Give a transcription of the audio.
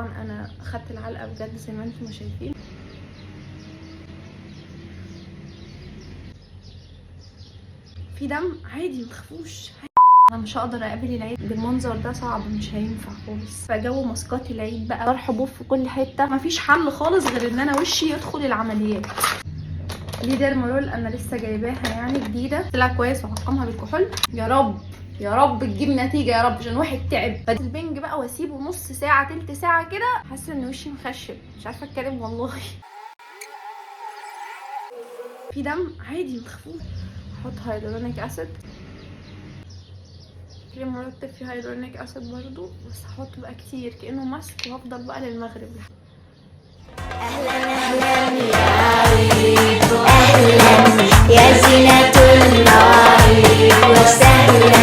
انا اخدت العلقه بجد زي ما انتم شايفين. في دم عادي، متخافوش. انا مش هقدر اقابل العيد بالمنظر ده، صعب، مش هينفع خالص. فجو ماسكات العيد بقى، طرح حبوب في كل حته، مفيش حل خالص غير ان انا وشي يدخل العمليات. دي ديرمارول انا لسه جايباها يعني جديده، طلع كويس وهقمها بالكحول. يا رب يا رب تجيب نتيجه يا رب، عشان واحد تعب. بدل البنج بقى واسيبه نص ساعه تلت ساعه كده، حاسه ان وشي مخشب، مش عارفه اتكلم والله. في دم عادي، متخافوش. احط هيدرونيك اسيد، كريم مرطب فيه هيدرونيك اسيد برضو، بس هحط بقى كتير كانه ماسك، وهفضل بقى للمغرب. اهلا اهلا يا عيد، اهلا يا زينة المواعيد، وسهلا